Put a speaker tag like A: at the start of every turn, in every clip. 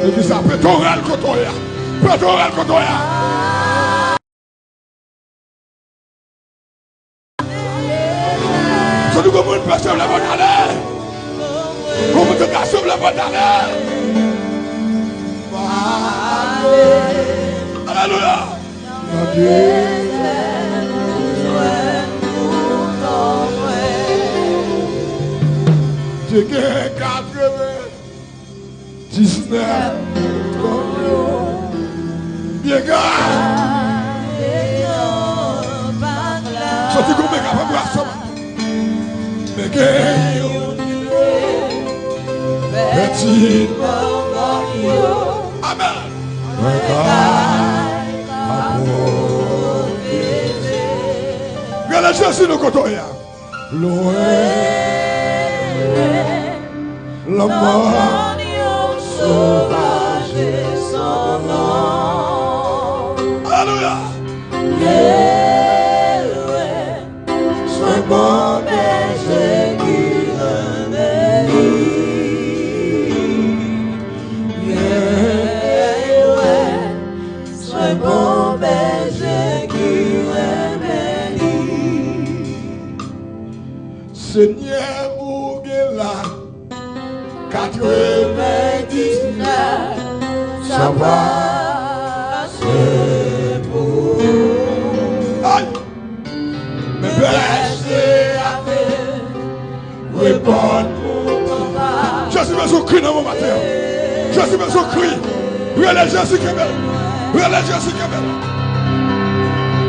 A: Et qui ça pétorel kotoya. Pétorel kotoya. Je dis comment une personne la bonne année. Comment te garçon la bonne année. Alléluia. J'ai gagné 99. Bien gars. Sorti comme un capable de ça. Mais gagné. Petit. Amen. Regardez Jésus nous côté. Loin. La mort sauvage son nom. Alléluia. Sois bon berger qui remédie. Sois bon berger qui remédie. Seigneur, vous êtes là. 99, ça va se pour. Aïe! Mais blessé avec répondre pour papa. Je suis besoin de crier dans mon matin. Je suis besoin de crier. Oui, elle est Jésus qui est belle. Oui, elle est Jésus qui est belle.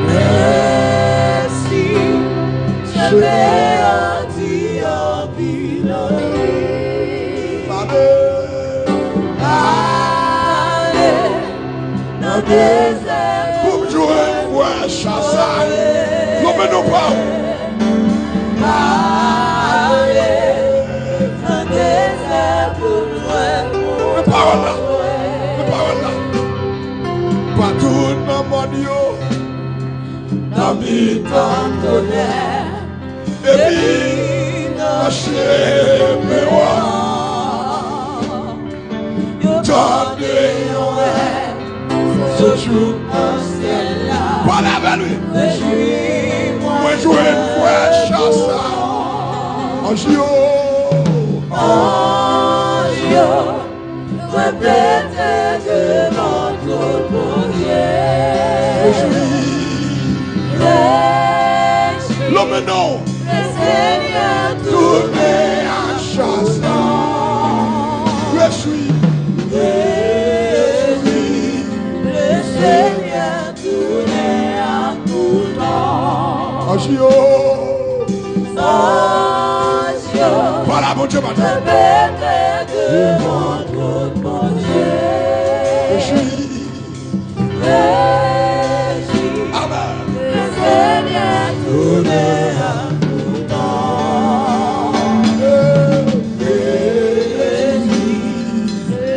A: Merci, je vais en dire en bilan. Dans désert, pour jouer, ouais, chassage. Non, mais non pas. Dans désert, pour jouer. Mais parole là. Mais parole là. Pas tout dans mon Dieu. Dans mes temps tonnerre. Et puis, dans chez moi. Tendez yon rêve, ce jour en ciel là. Voilà avec lui. Moi jouer moi chasse. Angio, Angio, répétez devant tout mon Dieu. L'homme non. Le Seigneur tourné à chasse. Je suis. Le Seigneur tournait à tout temps. Angio, Angio, voilà mon Dieu, mon Dieu. Devant tout mon Dieu. Je suis. Amen. Le Seigneur tournait à tout temps.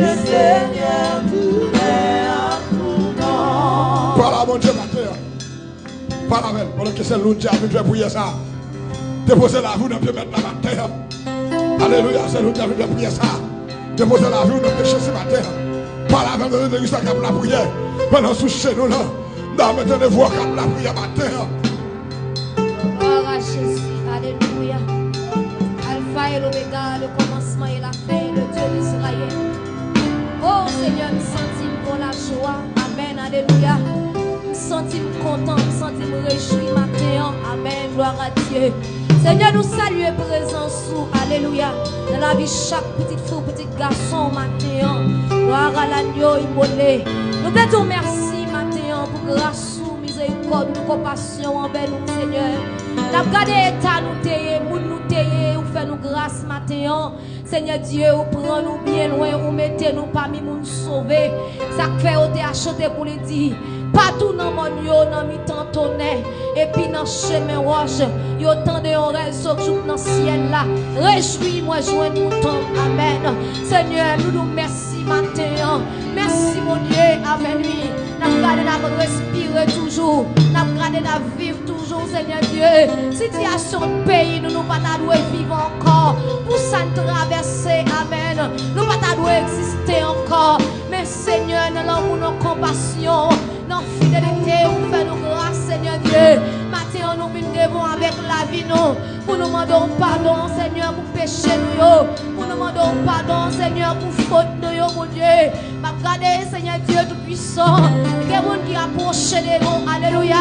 A: Le Seigneur tournait à tout temps. Parle à mon Dieu, ma terre. Parle avec. Pendant que c'est l'autre, nous devons prier ça. Déposez la vie dans le pied maintenant, ma terre. Alléluia, c'est l'autre, nous devons prier ça. Déposez la vie dans le péché, c'est ma terre. Parle avec nous, nous devons la prière. Pendant sous chez nous là, nous mettons des voix comme la prière, ma terre.
B: Gloire à Jésus, alléluia. Alpha et l'Oméga, le commencement et la fin, le Dieu d'Israël. Oh Seigneur, nous sentons pour la joie. Amen, alléluia. Nous sentons contents, nous sentons réjouis maintenant. Amen, gloire à Dieu. Seigneur, nous saluons présence sous, alléluia. Dans la vie chaque petite fille, petit garçon maintenant. Gloire à l'agneau immolé. Nous te disons merci maintenant pour grâce, miséricorde, compassion envers nous, Seigneur. Nous avons gardé l'état, nous taillons, nous fait nous grâce maintenant. Seigneur Dieu, vous prenez nous bien loin, vous mettez nous parmi nous sauver. Ça fait vous acheter pour le dire. Partout dans mon yo, dans mi temps tonnerre, et puis dans chemin roche, yo tant de oreilles sur dans le ciel là. Réjouis-moi, joindre nous ton. Amen. Seigneur, nous nous merci maintenant. Merci mon Dieu, amen lui. Nous gardons à respirer toujours, nous gardons à vivre toujours, Seigneur Dieu. Dieu, situation de pays, nous ne pas vivre encore. Pour ça, traverser, amen. Nous ne pas exister encore. Mais Seigneur, nous avons nos compassion, nos fidélité, nous faisons grâce, Seigneur Dieu. Maintenant, nous venons avec la vie, nous. Pour nous demander pardon, Seigneur, pour péché, nous. Pour nous demander pardon, Seigneur, pour faute, nous, mon Dieu. Regardez, Seigneur Dieu Tout-Puissant. Il y a des gens qui approchent de nous, alléluia,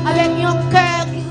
B: avec un cœur qui.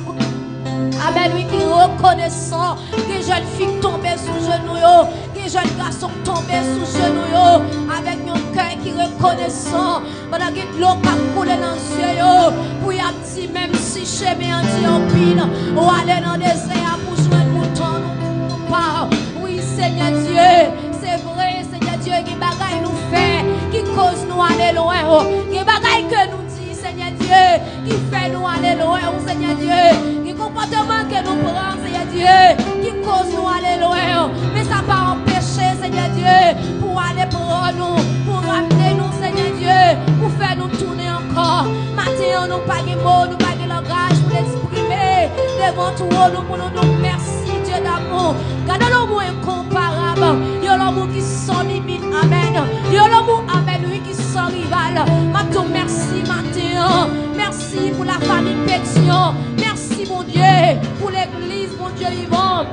B: Amen, oui, qui reconnaissant. Des jeunes filles tombées sous genoux, des jeunes garçons tombés sous genoux, avec un cœur qui reconnaissant. Voilà que l'eau qui coule dans les yeux, pour y avoir même si chemin en pile, ou aller dans le désert pour jouer le mouton, nous pas. Oui, Seigneur Dieu, c'est vrai, Seigneur Dieu, qui bagaille nous fait, qui cause nous aller loin, qui bagaille que nous dit, Seigneur Dieu, qui fait nous aller loin, Seigneur Dieu. Comportement que nous prenons, Seigneur Dieu, qui cause nous aller loin, mais ça va pas empêcher, Seigneur Dieu, pour aller prendre nous, pour ramener nous, Seigneur Dieu, pour faire nous tourner encore. Maintenant, nous pas de mots, nous pas de langage pour l'exprimer devant tout nous pour nous dire merci, Dieu d'amour. Gardez le mot incomparable, il y a le mot qui sans limite, amen. Il y a le mot, amen, lui qui sans rival. Maintenant, merci, maintenant, merci pour la famille Pétion. Merci mon Dieu pour l'église, mon Dieu vivant.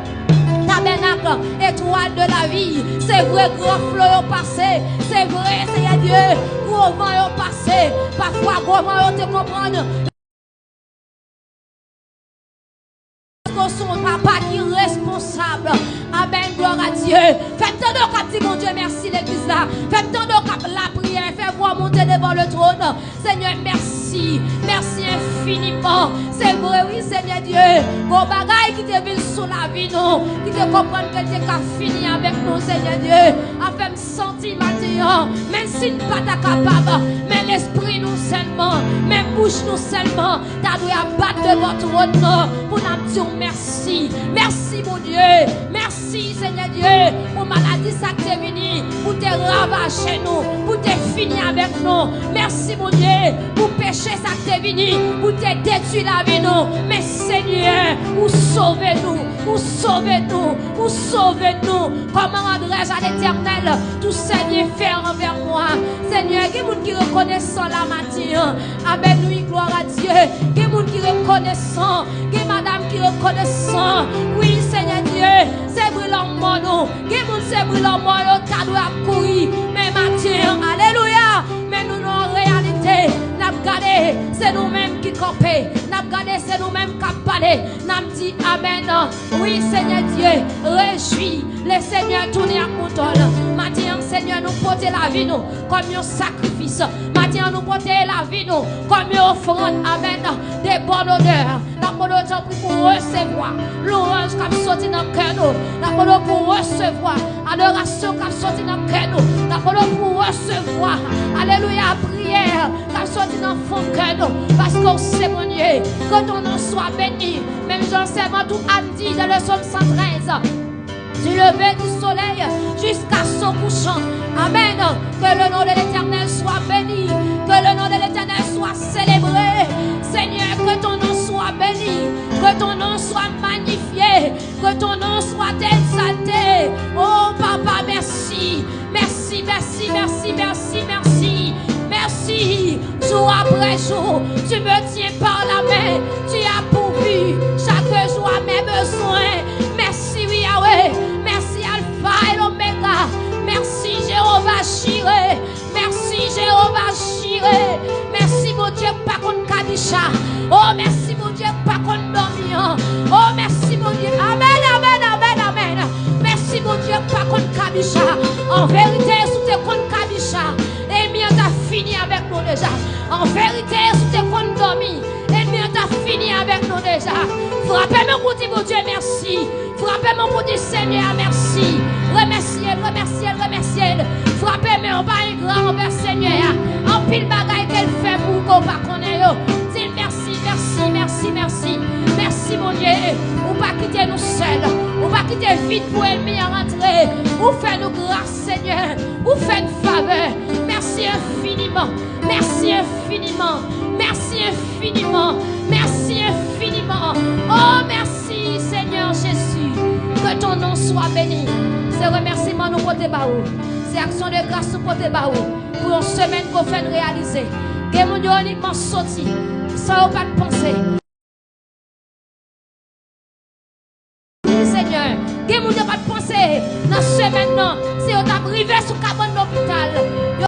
B: Tabernacle, étoile de la vie. C'est vrai, gros flot au passé. C'est vrai, Seigneur Dieu, gros vent au passé. Parfois, gros vent au te comprendre. Son papa qui est responsable. Amen, gloire à Dieu. Faites tant de cap, dit mon Dieu, merci l'église là. Faites tant de cap, la prière, faites-moi monter devant le trône. Seigneur, merci. Merci infiniment. C'est vrai, oui, Seigneur Dieu. Vos bagailles qui te viennent sous la vie, nous. Qui te comprennent que tu as fini avec nous, Seigneur Dieu. Afin de me sentir maintenant. Même si tu n'es pas capable. Mais l'esprit nous seulement. Même bouche nous seulement. Tu as dû abattre devant le trône. Pour nous dire merci. Merci, mon Dieu. Merci, Seigneur Dieu. Pour maladie, ça t'est venu. Pour te ravager nous. Pour te finir avec nous. Merci, mon Dieu. Pour péché, ça t'est venu. Pour te détruire la vie, nous. Mais Seigneur, vous sauvez-nous. Vous sauvez-nous. Vous sauvez-nous. Comment rendrai-je à l'éternel tout ce bien fait envers moi? Seigneur, il y a des gens qui reconnaissent la matière. Amen, oui, gloire à Dieu. Il y a des gens qui reconnaissent. Il y a madame qui reconnaissent. Oui, Seigneur Dieu, c'est brûlant mon nom. Il y a des gens c'est brûlant mon nom. Tu dois courir. Mais matière, alléluia. Mais nous, en réalité, gardé, c'est nous-mêmes qui campons. N'a gardé, c'est nous-mêmes qui parlons. N'a dit Amen. Oui, Seigneur Dieu, réjouis. Le Seigneur tourne à contrôle. Maintenant, Seigneur, nous porter la vie nous comme un sacrifice. Maintenant, nous porter la vie nous comme une offrande. Amen. Des bonnes odeurs. Nous avons pris pour recevoir l'orange qui a sorti dans le cœur nous. Nous avons pour recevoir l'adoration qui a sorti dans le cœur nous. Nous avons pour recevoir, alléluia, prière qui a sorti dans le fond de cœur nous. Parce qu'on sait, mon Dieu, que ton nom soit béni. Même Jean-Servant tout a dit dans le psaume 113. Du lever du soleil jusqu'à son couchant. Amen. Que le nom de l'Éternel soit béni. Que le nom de l'Éternel soit célébré. Seigneur, que ton nom soit béni. Que ton nom soit magnifié. Que ton nom soit exalté. Oh Papa, merci. Merci, merci, merci, merci, merci. Merci. Jour après jour, tu me tiens par la main. Tu as pourvu chaque jour à mes besoins. Merci, oui, Yahweh. Merci, Alpha et l'Oméga. Merci, Jéhovah Jireh. Merci, Jéhovah Jireh. Merci, mon Dieu, pas contre Kadisha. Oh, merci, mon Dieu, pas contre Domian. Oh, merci, mon Dieu. Amen, amen, amen, amen. Merci, mon Dieu, pas contre Kadisha. En vérité, sous tes contre Kadisha, ennemi t'a fini avec nous déjà. En vérité, sous tes contre Domi, ennemi t'a fini avec nous déjà. Frappez-moi pour dire, mon Dieu, merci. Frappez-moi pour dire, Seigneur, merci. Remerciez, remerciez, remerciez. Frappez-moi en bas et grand envers Seigneur. En pile bagaille qu'elle fait pour qu'on va connaître. Dis merci, merci, merci, merci. Merci, mon Dieu. Ou pas quitter nous seuls. Ou pas quitter vite pour ennemi à rentrer. Ou fait nous grâce, Seigneur. Ou fait une faveur. Merci infiniment. Merci infiniment. Merci infiniment. Merci infiniment. Oh, soit béni. C'est remerciement nous porter baou. C'est action de grâce nous porter baou. Pour une semaine qu'on fait réaliser. Que mon Dieu uniquement sorti. Sans pas de penser. Seigneur, que mon Dieu pas de penser. Dans cette semaine, non. Si on t'a privé sous cabane d'hôpital.